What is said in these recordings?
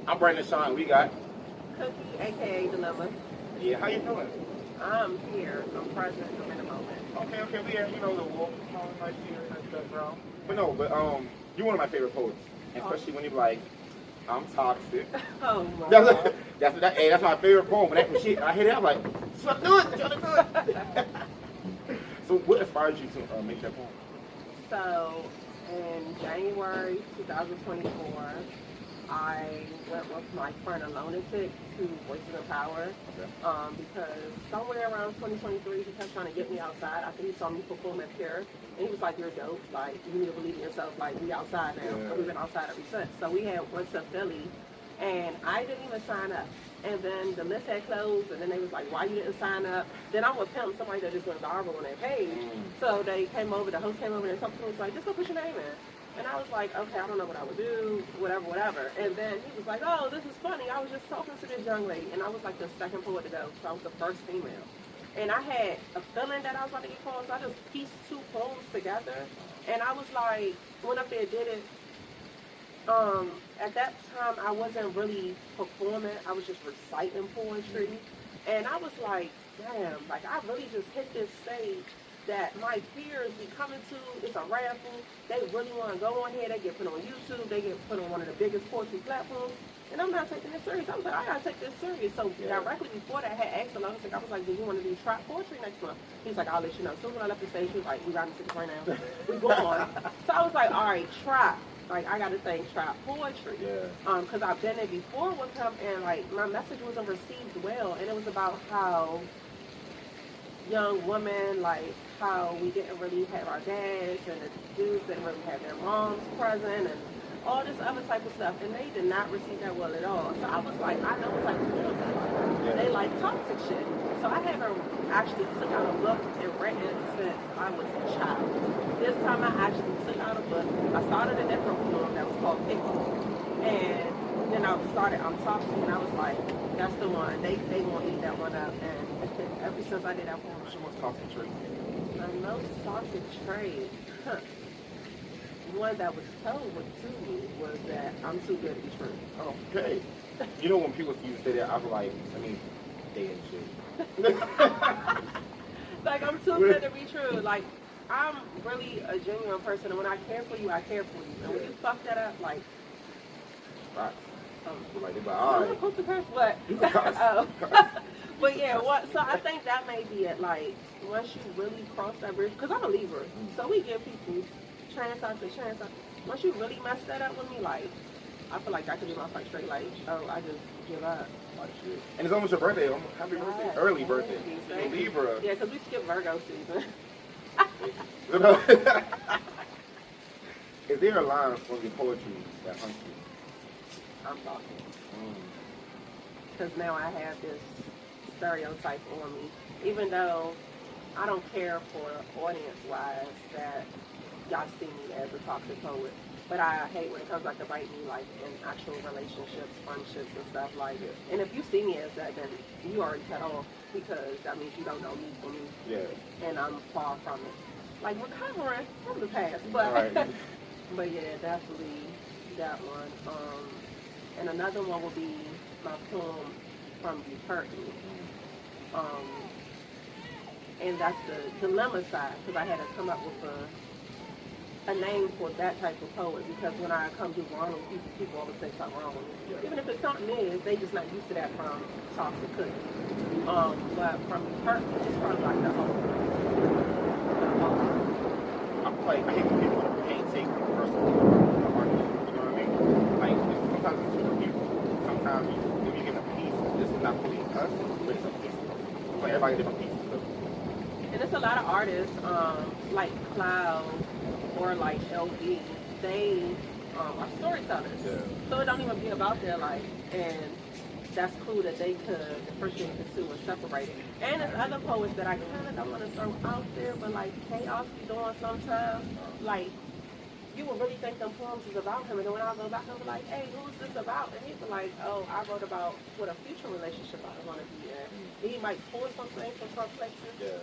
I'm Brandon Sean. We got Cookie, a.k.a. Dilemma. Yeah. How you feeling? I'm here. I'm present. I'm in the moment. Okay. We have the wolf, nice here, nice background. But no, you're one of my favorite poets, especially when you're like, I'm toxic. Oh my God. That's my favorite poem. When I hear that, I'm like, let's do it. So what inspired you to make that poem? So in January 2024, I went with my friend Alonatic to Voices of Power because somewhere around 2023 he kept trying to get me outside after he saw me perform at Pure, and he was like, "You're dope. Like you need to believe in yourself. Like we outside now, and we've been outside ever since." So we went to Philly, and I didn't even sign up. And then the list had closed, and then they was like, "Why you didn't sign up?" Then I'm with him, somebody that just went viral on their page. So they came over, the host came over and talked to me, was like, "Just go put your name in." And I was like, okay, I don't know what I would do, whatever. And then he was like, oh, this is funny. I was just talking to this young lady, and I was like the second poet to go, so I was the first female. And I had a feeling that I was about to get called, so I just pieced two poems together. And I was like, went up there, did it. At that time, I wasn't really performing. I was just reciting poetry. And I was like, damn, like I really just hit this stage that my peers be coming to. It's a raffle. They really want to go on here. They get put on YouTube. They get put on one of the biggest poetry platforms. And I'm not taking this serious. I was like, I gotta take this serious. So directly before that, I had asked along. I was like, do you want to do trap poetry next month? He's like, I'll let you know. So when I left the stage, he was like, we riding tickets right now. We going. So I was like, all right, trap. Like I gotta think trap poetry. Because I've been there before with him, and like my message wasn't received well, and it was about how young women, like how we didn't really have our dads, and the dudes didn't really have their moms present, and all this other type of stuff, and they did not receive that well at all. So I was like, I know what type of girls they like. They like toxic shit. So I haven't actually took out a book and written since I was a child. This time I actually took out a book. I started a different poem that was called Kookie, and then I started I'm Toxic, and I was like, that's the one. They won't eat that one up, and ever since I did that poem, What's your most toxic trait? my most toxic trait. One that was told to me was that I'm too good to be true. Okay. You know when people used to say that, I was like, they and shit. Like I'm too good to be true. Like I'm really a genuine person, and when I care for you, I care for you. And when you fuck that up, like, right. I'm not supposed to curse, but but yeah, so I think that may be it. Like once you really cross that bridge, because I'm a Libra, so we give people chance after chance. Once you really mess that up with me, like I feel like that could be my fight straight. Like, oh, I just give up. Like shit. And it's almost your birthday. Happy birthday, early birthday. Libra. Yeah, because we skipped Virgo season. Is there a line from your poetry that haunts you? I'm talking. Because now I have this stereotype on me. Even though I don't care for audience-wise that y'all see me as a toxic poet. But I hate when it comes back to bite me, like in actual relationships, friendships, and stuff like that. And if you see me as that, then you already cut off because that means you don't know me for me. Yeah. And I'm far from it. Like recovering from the past, but but yeah, definitely that one. And another one will be my poem from You Hurt Me. And that's the dilemma side, because I had to come up with a name for that type of poet, because when I come do wrong with people always say something wrong with me. Even if it's something is, they just not used to that from Toxic Cookie. But from You Hurt Me, it's probably like the whole. I feel like I hate when people can't take personal artists. You know what I mean? Like sometimes it's two people. Sometimes if you get a piece, this is not fully us, but it's a piece. Like everybody different pieces. And there's a lot of artists, like Cloud or like LB, they are storytellers. So it don't even be about their life. And that's cool that they could appreciate the two and separate it. And there's other poets that I kind of don't want to throw out there, but like Chaos be doing sometimes. Like, you would really think them poems is about him, and then when I go back, I'll be like, hey, who is this about? And he'd be like, oh, I wrote about what a future relationship I want to be in. And he might pull something from some places,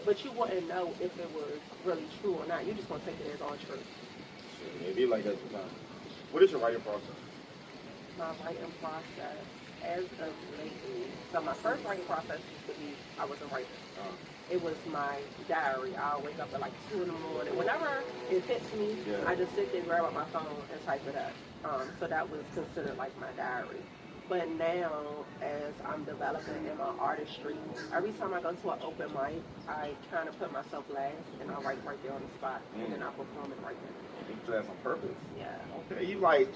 but you wouldn't know if it was really true or not. You're just going to take it as all true. Maybe like that sometimes. What is your writing process? my writing process as of lately. So my first writing process used to be I was a writer. It was my diary. I'll wake up at like 2 in the morning. Whenever it hits me, I just sit there, grab out my phone, and type it up. So that was considered like my diary. But now, as I'm developing in my artistry, every time I go to an open mic, I kind of put myself last, and I write right there on the spot, and then I perform it right there. You do that on purpose. Yeah. Okay, you like,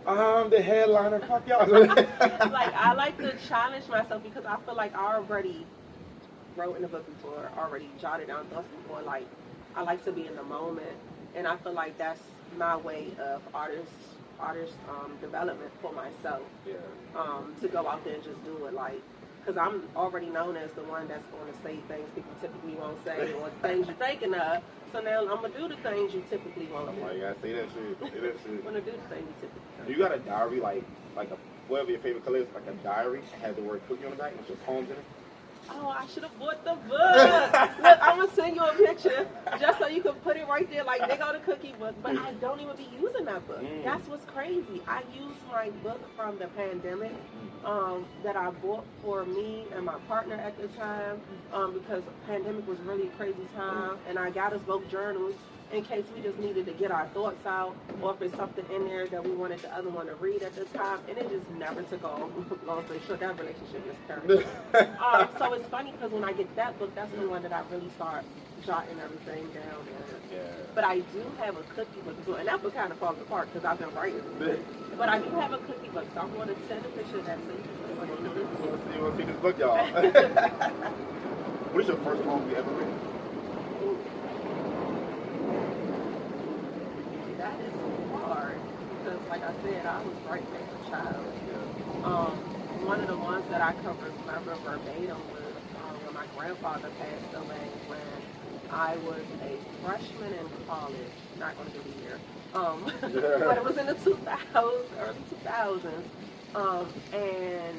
I'm the headliner, fuck y'all. Like, I like to challenge myself because I feel like I already wrote in the book before, already jotted down thoughts before. Like, I like to be in the moment, and I feel like that's my way of artist development for myself. Yeah. To go out there and just do it, like, because I'm already known as the one that's going to say things people typically won't say or things you're thinking of. So now I'm gonna do the things you typically won't do. Oh, you gotta say that shit. Say that shit. I'm gonna do the things you typically don't. You got a diary like a whatever your favorite color is, like a diary that has the word cookie on the back with your poems in it? Oh, I should have bought the book. Look, I'm going to send you a picture just so you can put it right there like they got a cookie book. But I don't even be using that book. That's what's crazy. I used my book from the pandemic that I bought for me and my partner at the time because the pandemic was really a crazy time. And I got us both journals in case we just needed to get our thoughts out or if it's something in there that we wanted the other one to read at this time. And it just never took off. Long story short, that relationship is perfect. So it's funny because when I get that book, that's the one that I really start jotting everything down. But I do have a cookie book as well. And that book kind of falls apart because I've been writing. But I do have a cookie book, so I'm going to send a picture of that so you can put it on this book. You want to see this book, y'all? What is your first poem you ever written? That is hard because, like I said, I was writing as a child. One of the ones that I could remember verbatim was when my grandfather passed away when I was a freshman in college. Not going to give a year. But it was in the 2000s, early 2000s. And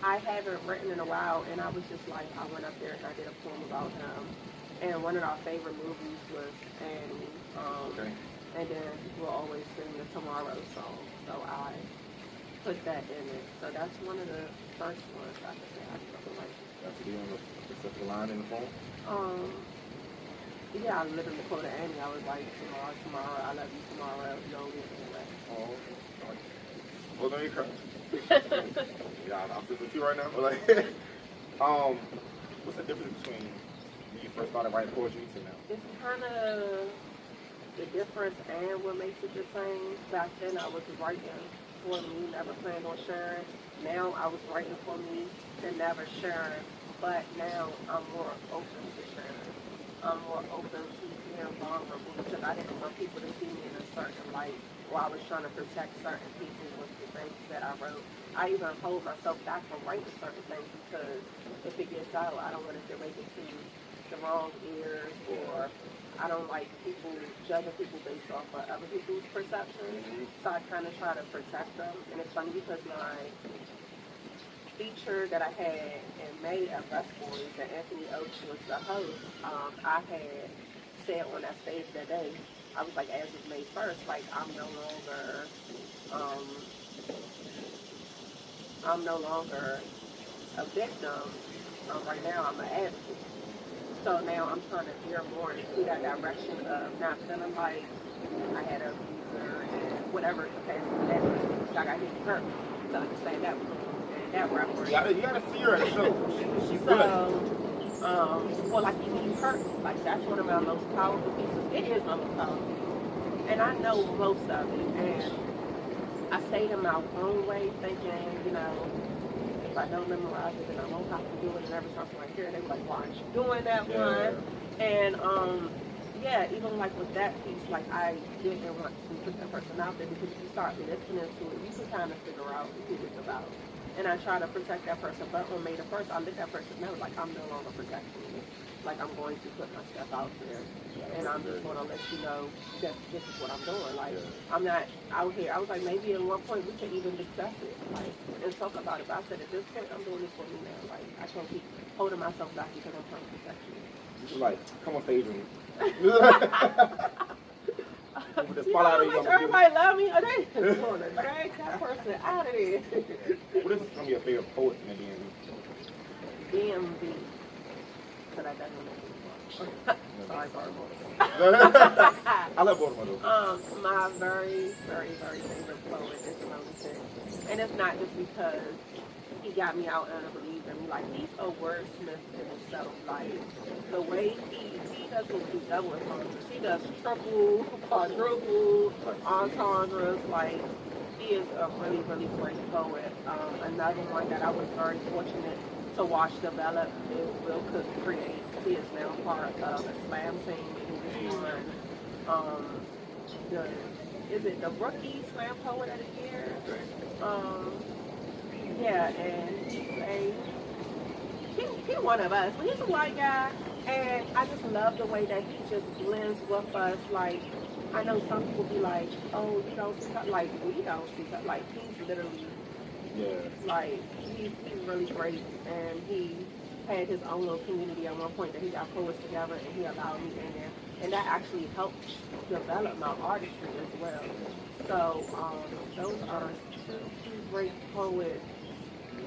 I haven't written in a while, and I was just like, I went up there and I did a poem about him. And one of our favorite movies was Annie. And then we'll always sing the Tomorrow song. So I put that in it. So that's one of the first ones I can say I really like. That's the on the specific line in the poem? Yeah, I literally quoted Annie. I was like, tomorrow, I love you tomorrow. You don't get anyway. Oh, okay. Well, don't you cry. Yeah, I'm just with you right now. But like, what's the difference between when you first started writing poetry to now? It's kind of the difference and what makes it the same. Back then I was writing for me, never planned on sharing. Now I was writing for me and never sharing. But now I'm more open to sharing. I'm more open to being vulnerable because I didn't want people to see me in a certain light or I was trying to protect certain people with the things that I wrote. I even hold myself back from writing certain things because if it gets out, I don't want it to make it to the wrong ears or I don't like people judging people based off of other people's perceptions. So I kind of try to protect them. And it's funny because my feature that I had in May at Bus Boys and Anthony Oakes was the host, I had said on that stage that day, I was like, as of May 1st, like I'm no longer a victim. Right now I'm an advocate. So now I'm trying to veer more into that direction of not feeling like I had a abuser and whatever capacity that is. Like I didn't hurt to understand that that reference. You gotta see her at the show. She's So, well, like you hurt me. Like that's one of my most powerful pieces. It is my most powerful piece. And I know most of it. And I stayed in my own way thinking, you know, if I don't memorize it, then I won't have to do it. And every time somebody hear it, they were like, why aren't you doing that one? And, yeah, even like with that piece, like I didn't want to put that person out there because if you start listening to it, you can kind of figure out who it's about. And I try to protect that person, but on May the 1st, I let that person know, like, I'm no longer protecting you. Like, I'm going to put my stuff out there. And I'm just going to let you know that this is what I'm doing. Like, I'm not out here. I was like, maybe at one point we can even discuss it, like, and talk about it. But I said, at this point, I'm doing this for me now. Like, I can't keep holding myself back because I'm trying to protect you. Like, come on stage with me. With the You know how spotlight much on everybody love me? Are they going to drag that person out of there? What is some of your favorite poets in the DMV? DMV. So that doesn't make me sorry, Baltimore. I love Baltimore though. My very, very, very favorite poet is Lonesome. And it's not just because he got me out and I believe him. Like, he's a wordsmith in himself. Like, the way he doesn't do double entendres. He does triple, quadruple, entendres. Like, he is a really, really great poet. Another one that I was very fortunate to watch develop is Will Cook Creates. He is now part of a slam team, and he's won is it the rookie slam poet of the year? Yeah, and he's one of us. But he's a white guy, and I just love the way that he just blends with us. Like, I know some people be like, oh, you don't see cut. Like, we don't see cut. Like, he's literally, like, he's really great, and he had his own little community at one point that he got poets together, and he allowed me in there, and that actually helped develop my artistry as well. So those are two great poets.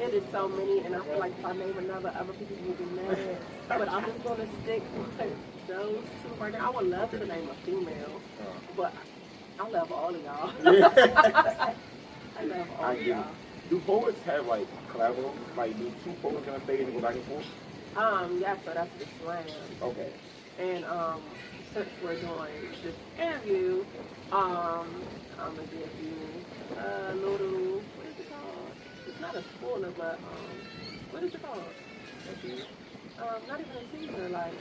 It is so many, and I feel like if I name another, other people will be mad. But I'm just going to stick with those two right now. I would love to name a female, but I love all of y'all. I love all of y'all. Do poets have like collaborals? Like, do two poets gonna stay and go back and forth? Yeah, so that's the slam. Okay. And since we're doing this interview, I'm gonna give you a little, what is it called? It's not a spoiler, but what is it called? Not even a teaser, like.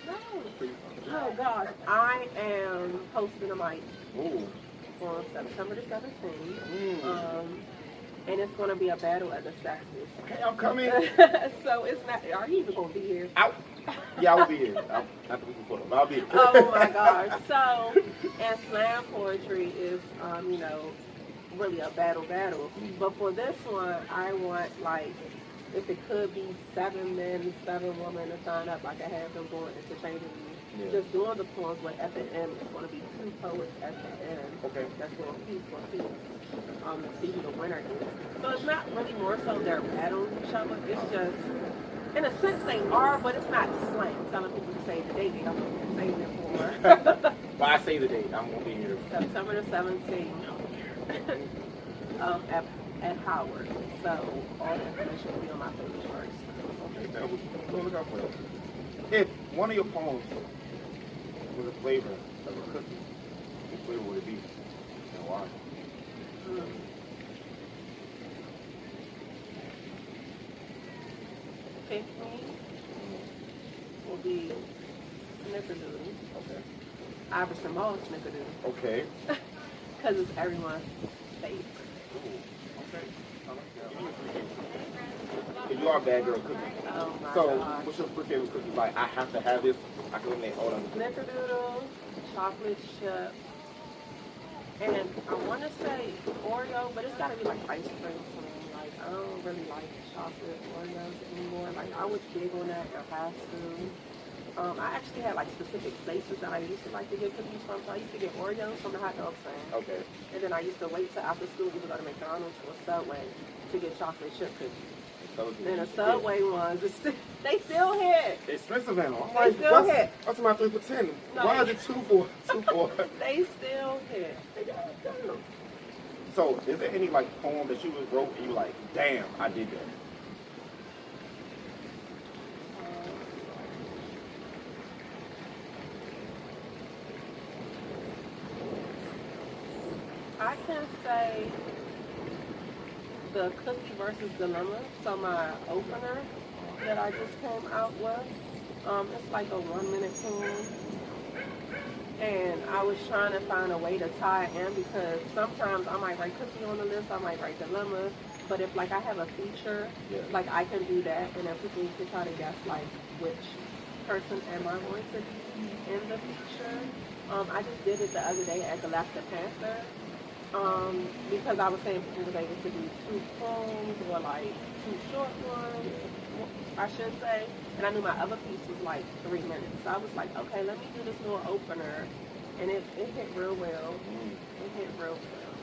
No. Oh gosh, I am hosting a mic on September the 17th. And it's going to be a battle of the sexes. Okay, I'm coming. So it's not. Are you even going to be here? Yeah, I will be here. Not the week before, but I'll be here. Oh my gosh. So, and slam poetry is, you know, really a battle. But for this one, I want, like, if it could be 7 men, 7 women to sign up, like I have them going interchangeably. Yeah. Just doing the poems, but at the end, it's going to be 2 poets at the end. Okay. That's going piece for piece. To see who the winner is. So it's not really more so they're battling each other. It's just, in a sense, they are, but it's not slang. Telling people to say the date. I'm saving it for. Well, I say the date. I'm going to be here. September the 17th. At Howard. So all the information will be on my page first. Okay, now we'll look out for it. If one of your poems was a flavor of a cookie, what flavor would it be and why? Pick me will be Snickerdoodle. Okay. Iverson Mall Snickerdoodle. Okay. Because it's everyone's favorite. Okay. I like that. You are a bad girl cookie. Oh my so, gosh. what's your favorite cookie? Like, I have to have this. I can eliminate all of them. Snickerdoodle, chocolate chip, and I want to say Oreo, but it's got to be like ice cream for me. Like, I don't really like chocolate Oreos anymore. Like, I was big on that in high school. I actually had like specific places that I used to like to get cookies from. So I used to get Oreos from the hot dog stand. Okay. And then I used to wait till after school to go to McDonald's or Subway to get chocolate chip cookies. Then the Subway ones, they still hit. It's expensive now. They still hit. What's my 3 for 10? No. Why is it 2 for? They still hit. So, is there any like poem that you wrote and you like, damn, I did that? I can say the Cookie versus Dilemma. So my opener that I just came out with, it's like a 1-minute poem. And I was trying to find a way to tie it in because sometimes I might write Cookie on the list, I might write Dilemma. But if like I have a feature, like I can do that and then people can try to guess like which person am I going to be in the feature. I just did it the other day at Galactic Panther. Because I was saying people was able to do 2 poems or like 2 short ones, I should say. And I knew my other piece was like 3 minutes. So I was like, okay, let me do this little opener and it hit real well. It hit real well.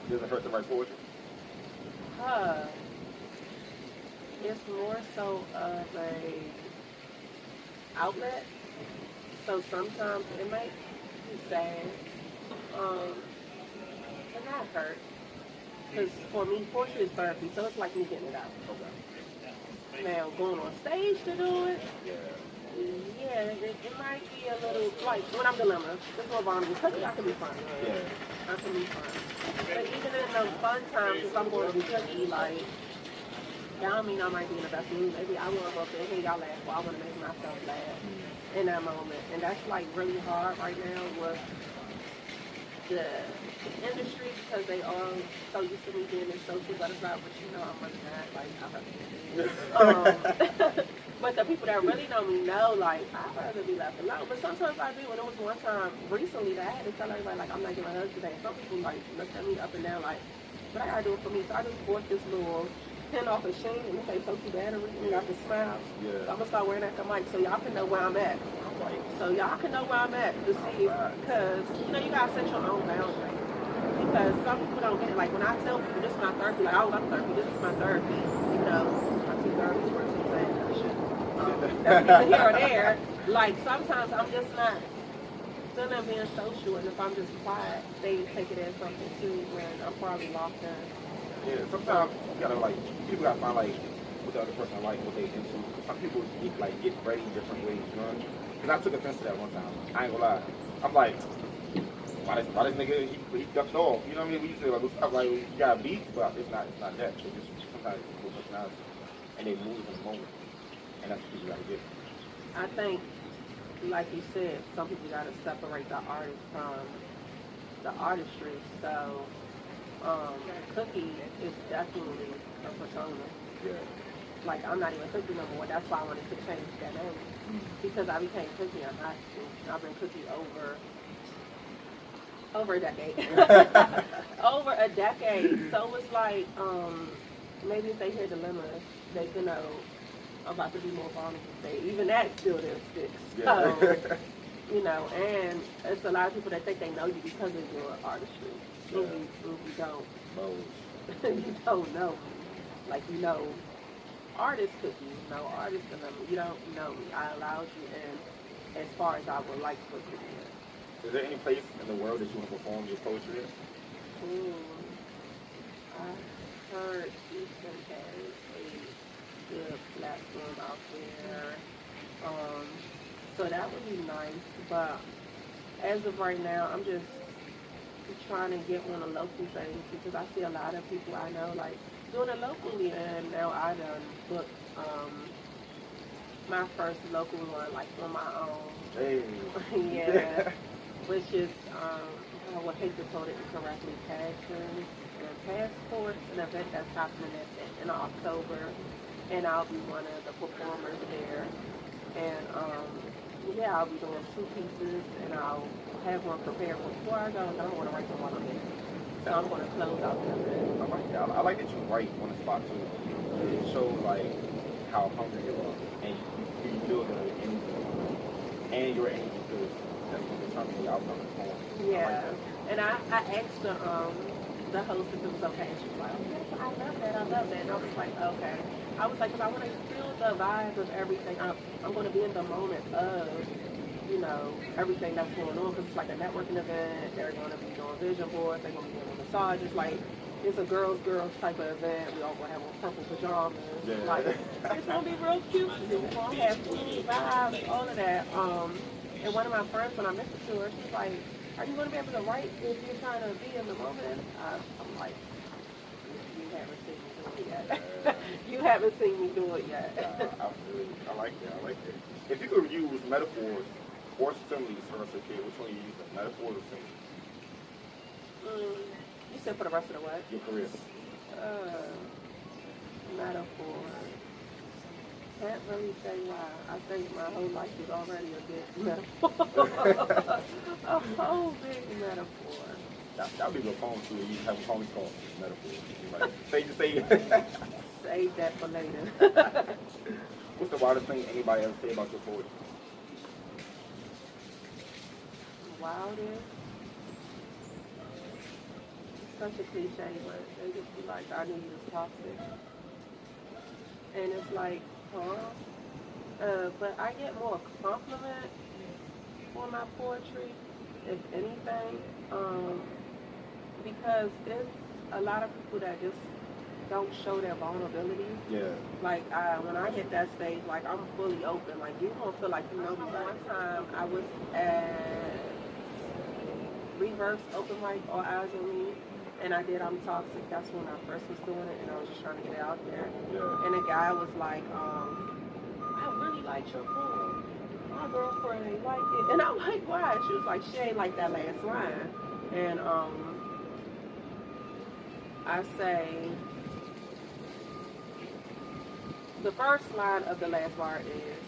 Does it hurt to write poetry? Uh, it's more so of a outlet. So sometimes it might be sad, and not hurt. Because for me, poetry is therapy, so it's like me getting it out. Okay. Now, going on stage to do it, Yeah. yeah, it might be a little, like, when I'm dilemma, it's more vulnerable. Cookie, I can be fun. Yeah. I can be fun. But even in those fun times, if I'm going to be cookie, like, that don't mean I might be in the best mood. Maybe I want to go up there, hey, y'all laugh. Well, I want to make myself laugh in that moment. And that's, like, really hard right now with the industry because they are so used to me being in social butterfly, but you know I'm really not. Like, I rather but the people that really know me know, like, I'd rather be left alone. But sometimes I do. And it was one time recently that I had to tell everybody, like, I'm not giving hugs today. Some people, like, looked at me up and down, like, but I gotta do it for me. So I just bought this little pin off a Sheen and it say Social Battery and got the smile. Yeah. So I'm gonna start wearing that to mic so y'all can know where I'm at. So y'all can know where I'm at to see, because, you know, you gotta set your own boundaries. Because some people don't get it. Like, when I tell people this is my therapy, like, I love therapy, this is my therapy, you know, I see therapists for some saying that shit. That's neither here or there. Like, sometimes I'm just not feeling being social, and if I'm just quiet, they take it as something too when I'm probably locked in. Yeah, sometimes you gotta, like, people gotta find, like, what the other person like, what they into. Some people get ready different ways, you know? Because I took offense to that one time. I ain't gonna lie. I'm like, why this nigga, he ducked off, you know what I mean? We used to say, like, what's up, like, you got beef, but it's not that. It's just sometimes it's personality, and they move in the moment, and that's what people gotta get. I think, like you said, some people gotta separate the artist from the artistry. So, Cookie is definitely a persona. Yeah. Like, I'm not even Cookie no more. That's why I wanted to change that name. Because I became Cookie in high school. I've been Cookie over a decade. Over a decade. So it's like, maybe if they hear Dilemmas, they can know I'm about to be more vulnerable. Even that still didn't fix. Yeah. So, you know, and it's a lot of people that think they know you because of your artistry. Yeah. You don't. Oh. You don't know me. Like, you know, artist Cookie, you know, artist Dilemma. You don't know me. I allowed you in as far as I would like for you in. Is there any place in the world that you want to perform your poetry at? Ooh, I heard Houston has a good platform out there. So that would be nice. But as of right now, I'm just trying to get on a local thing because I see a lot of people I know like doing it locally, and now I done booked my first local one like on my own. Hey. Yeah. Which is, I would hate to quote it incorrectly, Passions and Passports, an event that's happening in October, and I'll be one of the performers there. And yeah, I'll be doing 2 pieces, and I'll have one prepared before I go. I don't want to write them while I'm there, so I'm going to close out the event. I like that. I like that you write on the spot too. It shows like how hungry you are, and you feel the energy, and your energy feels. That's what determines the outcome of the poem. Yeah, and I asked the host if it was okay, and she was like, oh, yes, I love that, and I was like, okay. I was like, because I want to feel the vibe of everything. I'm going to be in the moment of, you know, everything that's going on, because it's like a networking event. They're going to be doing vision boards. They're going to be doing massages. Like, it's a girls type of event. We all going to have on purple pajamas. Yeah. Like, it's going to be real cute. It's going to have food, vibes, all of that. And one of my friends, when I mentioned to her, she's like, are you going to be able to write if you're trying to be in the moment? I'm like, you haven't seen me do it yet. You haven't seen me do it yet. I like that. If you could use metaphors or similes for us to kid, which one you use? Metaphors or similes? You said for the rest of the what? Your career. Metaphors. Can't really say why. I think my whole life is already a big metaphor. A whole big metaphor. That'll be a poem too. You have a poem called Metaphor. Like, say. Save that for later. What's the wildest thing anybody ever say about your poetry? wildest. It's such a cliche, but they just be like, I knew you was toxic. And it's like, huh? But I get more compliment for my poetry, if anything, um, because there's a lot of people that just don't show their vulnerability. Yeah. Like when I hit that stage, like I'm fully open. Like you don't feel like you know me. One time I was at Reverse Open Mic, All Eyes on Me, and I did I'm Toxic. That's when I first was doing it, and I was just trying to get it out there. Yeah. And the guy was like, I really liked your poem. My girlfriend ain't like it. And I'm like, why? She was like, she ain't like that last line. And I say, the first line of the last bar is,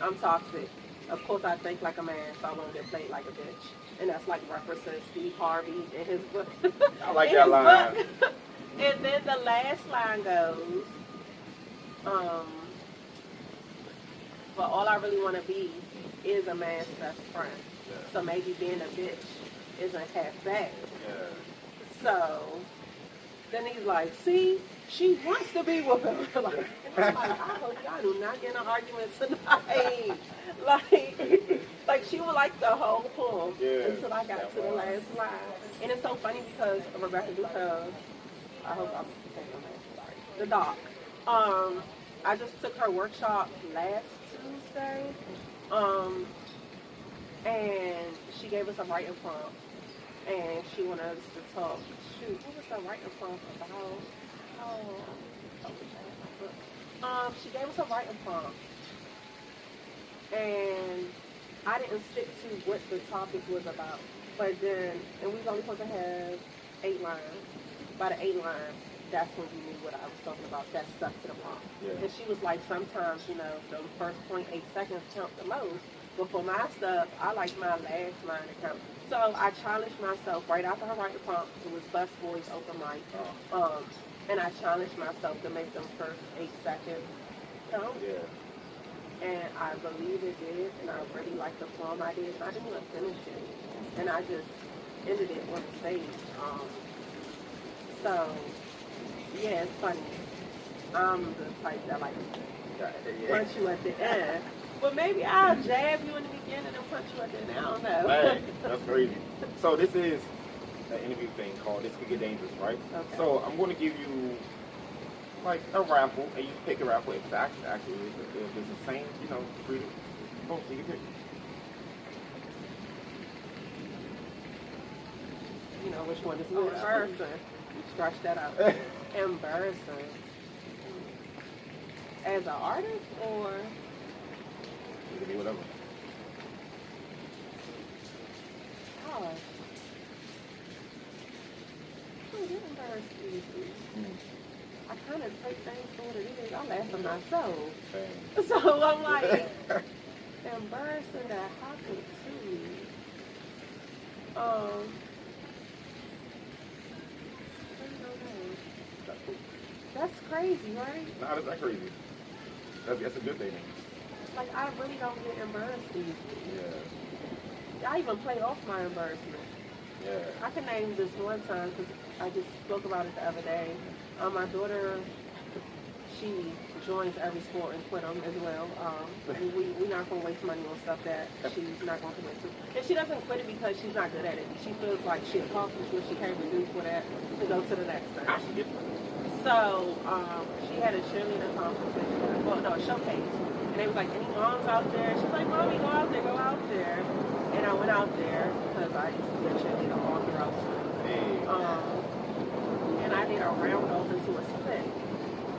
I'm toxic. Of course, I think like a man, so I won't get played like a bitch. And that's like referencing Steve Harvey in his book. I like that line. And then the last line goes, but all I really want to be is a man's best friend. Yeah. So maybe being a bitch isn't half bad. Yeah. So then he's like, see, she wants to be with him. Like, I'm like, I hope y'all do not get in an argument tonight. like she would like the whole poem until I got to the last line. And it's so funny because I hope I'm saying her name, sorry. The doc. I just took her workshop last Tuesday. And she gave us a writing prompt. And she wanted us to talk. Shoot, what was the writing prompt about? She gave us a writing prompt. And I didn't stick to what the topic was about. But then, and we was only supposed to have 8 lines. By the 8 line, that's when you knew what I was talking about. That stuck to the prompt. Yeah. And she was like, sometimes, the first 0.8 seconds count the most. But for my stuff, I like my last line to count. So I challenged myself right after her writing prompt. It was Bus Boys Open Mic. And I challenged myself to make them first 8 seconds count. Yeah. And I believe it did. And I really liked the poem I did. And I didn't even finish it. And I just ended it on the stage. So, yeah, it's funny. I'm the type that likes to punch you at the end. But maybe I'll jab you in the beginning and punch you at the end. I don't know. Hey, that's crazy. So this is an interview thing called This Could Get Dangerous, right? Okay. So I'm going to give you like a raffle, and you pick a raffle exact. Actually, if it's the same, read it. Oh, so you can pick. You know which one is more embarrassing. You scratch that out. Embarrassing. As an artist, or? It can be whatever. Gosh. I get embarrassed easily. I kind of take things for what it is. I laugh at myself. Dang. So I'm like, embarrassing that happened to me. That's crazy, right? Nah, that's not crazy. That's a good thing. Like, I really don't get embarrassed easily. Yeah. I even play off my embarrassment. Yeah. I can name this one time because I just spoke about it the other day. My daughter, she joins every sport and quit them as well. We're not going to waste money on stuff that she's not going to commit to. And she doesn't quit it because she's not good at it. She feels like she accomplished what she came to do for that to go to the next thing. So she had a cheerleading competition, a showcase. And they was like, any moms out there? She's like, Mommy, go out there. And I went out there because I used to be a cheerleader all throughout school. And I did a round off into a split.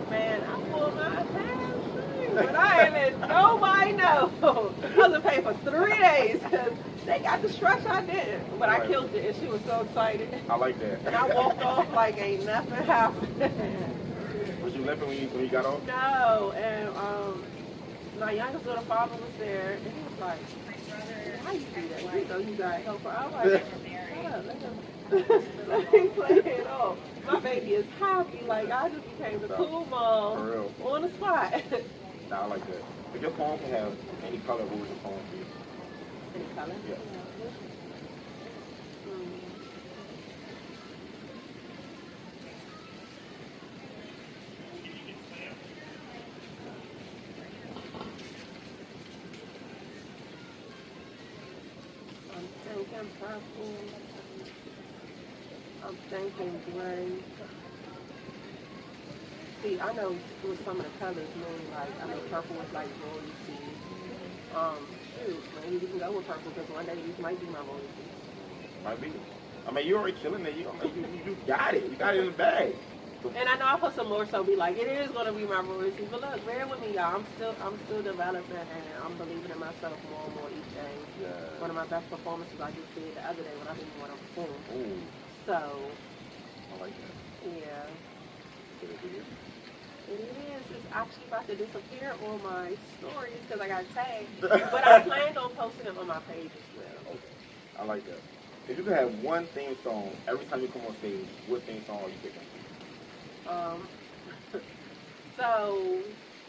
Man, I pulled my hamstring, but I ain't let nobody know. I was paid for 3 days because they got the stretch I didn't. But I killed it, and she was so excited. I like that. And I walked off like ain't nothing happened. Was you limping when you got off? No, and my youngest little father was there, and he was like, how you do that? You know you got help her. I was like, shut up, let him play it off. My baby is happy. Like, I just became the cool mom on the spot. Nah, I like that. If your poem can have any color, what would your poem be? Any color? Yeah. Mm. I'm thinking purple. I'm thinking gray. See, I know with some of the colors, mean like I know purple is like royalty. Shoot, maybe we can go with purple because one day these might be my royalty. Might be. I mean, you're already killing it. You got it. You got it in the bag. And I know I put some more, so be like, it is gonna be my royalty. But look, bear with me, y'all. I'm still developing, and I'm believing in myself more and more each day. Yeah. One of my best performances I just did the other day when I didn't want to perform. Ooh. So. I like that. Yeah. Did it do this? It is. It's actually about to disappear on my stories because I got tagged. But I planned on posting them on my page as well. Okay. I like that. If you could have one theme song every time you come on stage, what theme song are you picking? So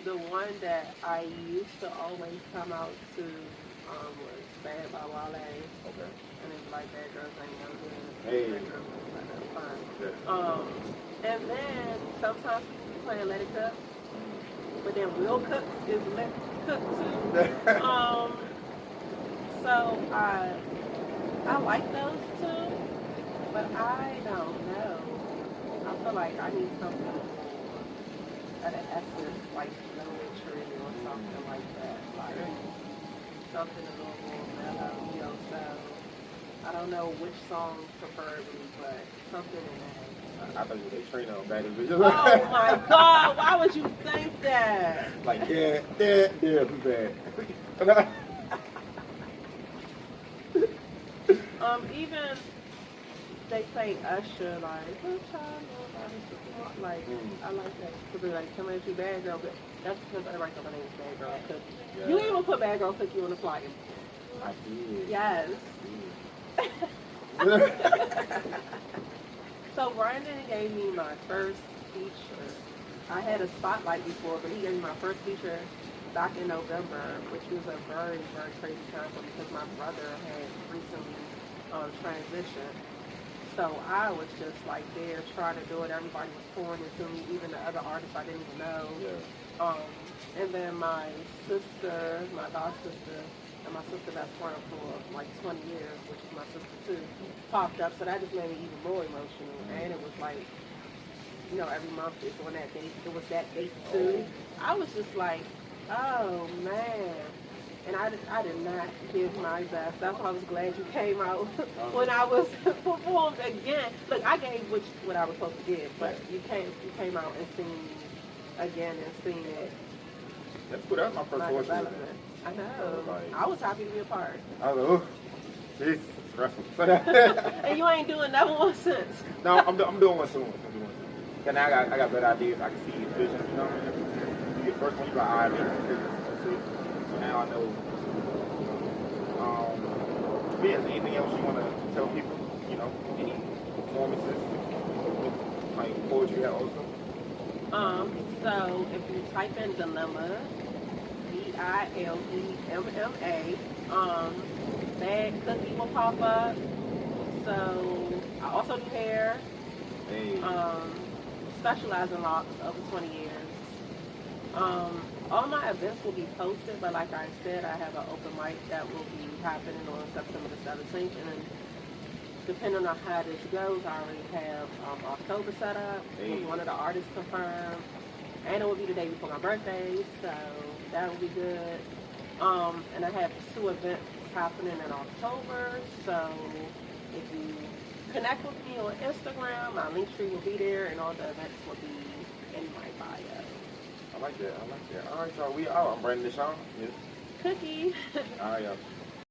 the one that I used to always come out to was Bad by Wale. Okay. And it's like Bad Girls Ain't No Good. Hey. Bad Girls Ain't No Fun. Yeah. And then sometimes people be playing Let It Cook. But then Will Cook is Let Cook too. So I like those two, but I don't know. I feel like I need something more at an essence, like poetry or something like that. Like something a little more mellow, you know, so I don't know which song preferably, but something in that. I thought you were Trina on Bad Bitches. Oh my God, why would you think that? Like, who's bad? Even they play Usher, like, good time, like, I like that. Because they're like, come at you, Bad Girl, but that's because I write my name is Bad Girl Cookie. Yeah. You even put Bad Girl Cookie on the flyer. I did. Yes. So Brandon gave me my first feature. I had a spotlight before, but he gave me my first feature back in November, which was a very, very crazy time for me because my brother had recently transitioned. So I was just like there trying to do it. Everybody was pouring into me, even the other artists I didn't even know. Yeah. And then my sister, my god sister, and my sister best friend for like 20 years, which is my sister too, popped up. So that just made me even more emotional. And it was like, you know, every month it's on that date. It was that date too. I was just like, oh man. And I did not give my best. That's why I was glad you came out when I was performed again. Look, I gave what I was supposed to give, but you came out and seen again and seen it. That's cool. That was my first voice. I know. I was happy to be a part. I was like, oh, jeez, stressful. And you ain't doing that one since. No, I'm doing one soon. And now I got better ideas. I can see vision. You know what I mean? You get first one, you got eye so now I know. Yeah, is there anything else you want to tell people? You know, any performances, like poetry also? So if you type in Dilemma, Dilemma, Bad Cookie will pop up. So I also do hair. Hey. Specialize in locks over 20 years. All my events will be posted, but like I said, I have an open mic that will be happening on September the 17th, and then depending on how this goes, I already have October set up with one of the artists confirmed, and it will be the day before my birthday, so that will be good. And I have 2 events happening in October, so if you connect with me on Instagram, my link tree will be there, and all the events will be in my bio. I like that. All right, y'all. We out. I'm Brandon Deshawn. Yes. Cookie. All right, y'all.